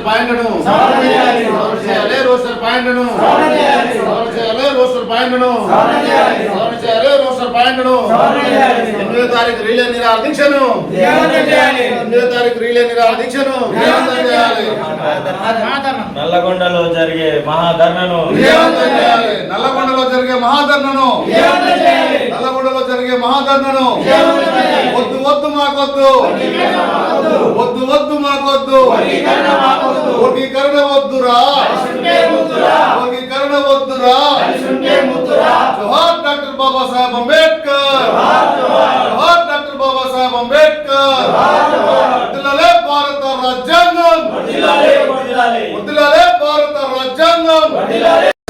పాయింట్ను సవరణ చేయాలి రోస్టర్ పాయింట్ను సవరణ చేయాలి రోస్టర్ పాయింట్ను సవరణ చేయాలి రోస్టర్ పాయింట్ను 8వ తారీఖు రిలే నిరాహార దీక్షను 8వ తారీఖు రిలే నిరాహార దీక్షను విజయవంతం చేయాలి. నల్లగొండలో జరిగే మహాధర్నాను విజయవంతం చేయాలి. నల్లగొండలో జరిగే మహాధర్నాను నల్లగొండలో జరిగే మహాధర్నాను వద్దు వద్దు మాకొద్దు వద్దు వద్దు మాకొద్దు వర్గీకరణ వద్దురా వర్గీకరణ వద్దురా. జోహార్ డాక్టర్ బాబాసాహెబ్ అంబేద్కర్ జోహార్ డాక్టర్ బాబాసాహెబ్ అంబేద్కర్. వర్ధిల్లాలే భారత రాజ్యాంగం వర్ధిల్లాలే భారత రాజ్యాంగం.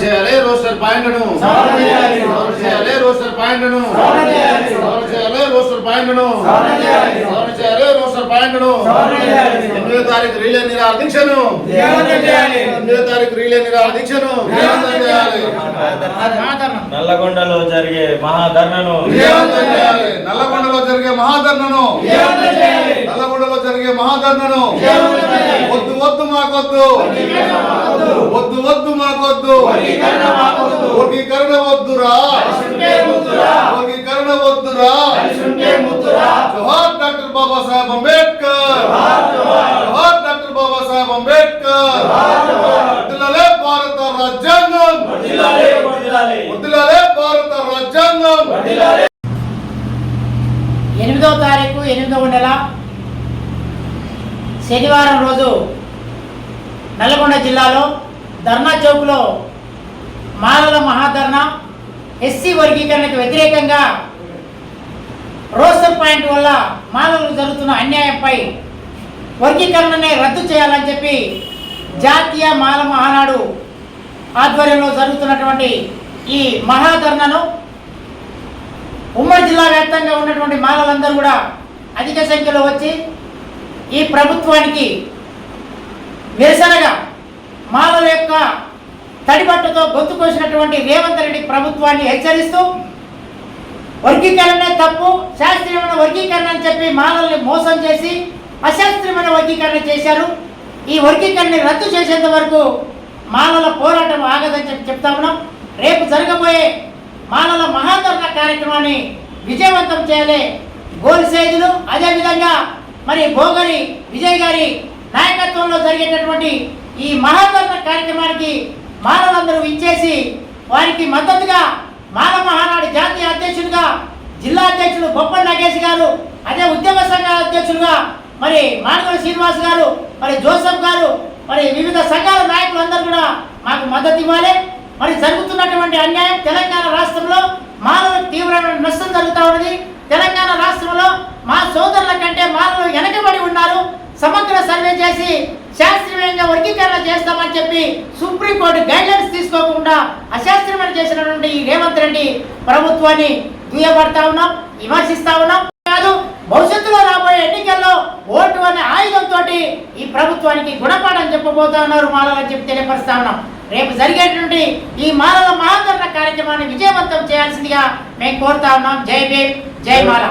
చేయాలి రోస్టర్ పాయింట్ను సవరణ చేయాలి రోస్టర్ పాయింట్ను సవరణ చేయాలి రోస్టర్ పాయింట్ను సవరణ చేయాలి రోస్టర్ పాయింట్ను 8వ తారీఖు రిలే నిరాహార దీక్షను 8వ తారీఖు రిలే నిరాహార దీక్షను విజయవంతం చేయాలి. నల్లగొండలో జరిగే మహాధర్నాను విజయవంతం చేయాలి. నల్లగొండలో జరిగే మహాధర్నాను నల్లగొండలో జరిగే మహాధర్నాను వద్దు వద్దు మాకొద్దు వద్దు వద్దు మాకొద్దు వర్గీకరణ వద్దురా వర్గీకరణ వద్దురా. జోహార్ డాక్టర్ బాబాసాహెబ్ అంబేద్కర్ జోహార్ డాక్టర్ బాబాసాహెబ్ అంబేద్కర్. వర్ధిల్లాలే భారత రాజ్యాంగం వర్ధిల్లాలే భారత రాజ్యాంగం. 8వ తారీఖు 8వ నెల శనివారం రోజు నల్గొండ జిల్లాలో ధర్నా చౌక్లో మాలల మహాధర్నా ఎస్సీ వర్గీకరణకు వ్యతిరేకంగా రోస్టర్ పాయింట్ వల్ల మాలలకు జరుగుతున్న అన్యాయంపై వర్గీకరణనే రద్దు చేయాలని చెప్పి జాతీయ మాల మహానాడు ఆధ్వర్యంలో జరుగుతున్నటువంటి ఈ మహాధర్నాను ఉమ్మడి జిల్లా వ్యాప్తంగా ఉన్నటువంటి మాలలందరూ కూడా అధిక సంఖ్యలో వచ్చి ఈ ప్రభుత్వానికి నిరసనగా మాలల యొక్క తడిబట్టతో గొంతు కోసినటువంటి రేవంత్ రెడ్డి ప్రభుత్వాన్ని హెచ్చరిస్తూ వర్గీకరణే తప్పు, శాస్త్రీయమైన వర్గీకరణ అని చెప్పి మాలల్ని మోసం చేసి అశాస్త్రీయమైన వర్గీకరణ చేశారు. ఈ వర్గీకరణని రద్దు చేసేంత వరకు మాలల పోరాటం ఆగదని చెప్పి చెప్తా ఉన్నాం. రేపు జరగబోయే మాలల మహాధర్నా కార్యక్రమాన్ని విజయవంతం చేయాలి. గోల్సేజులు అదేవిధంగా మరి భోగరి విజయ్ గారి నాయకత్వంలో జరిగేటటువంటి ఈ మహాధర్నా కార్యక్రమానికి మాలలందరూ ఇచ్చేసి వారికి మద్దతుగా మాల మహానాడు జాతీయ అధ్యక్షుడిగా జిల్లా అధ్యక్షుడు బొప్పల్ నాగేష్ గారు, అదే ఉద్యమ సంఘాల అధ్యక్షులుగా మరి మానగోడి శ్రీనివాస్ గారు, మరి జోసఫ్ గారు, మరి వివిధ సంఘాల నాయకులందరూ కూడా మాకు మద్దతు ఇవ్వాలి. మరి జరుగుతున్నటువంటి అన్యాయం తెలంగాణ రాష్ట్రంలో మాలలకు తీవ్రమైన నష్టం జరుగుతూ ఉన్నది. తెలంగాణ రాష్ట్రంలో మా సోదరుల కంటే మాలలు వెనకబడి ఉన్నారు. సమగ్ర సర్వే చేసి శాస్త్రీయంగా వర్గీకరణ చేస్తామని చెప్పి సుప్రీంకోర్టు గైడ్లైన్స్ తీసుకోకుండా అశాస్త్రీయమైన చేసినటువంటి ఈ రేవంత్ రెడ్డి ప్రభుత్వాన్ని దుయ్యబడతా ఉన్నాం, విమర్శిస్తా ఉన్నాం. కాదు, భవిష్యత్తులో రాబోయే ఎన్నికల్లో ఓటు అనే ఆయుధంతో ఈ ప్రభుత్వానికి గుణపాఠం చెప్పబోతా ఉన్నారు మాలలని చెప్పి తెలియపరుస్తా ఉన్నాం. రేపు జరిగేటువంటి ఈ మాలల మహాధర్నా కార్యక్రమాన్ని విజయవంతం చేయాల్సిందిగా మేము కోరుతా ఉన్నాం. జై భీమ్, జై మాల.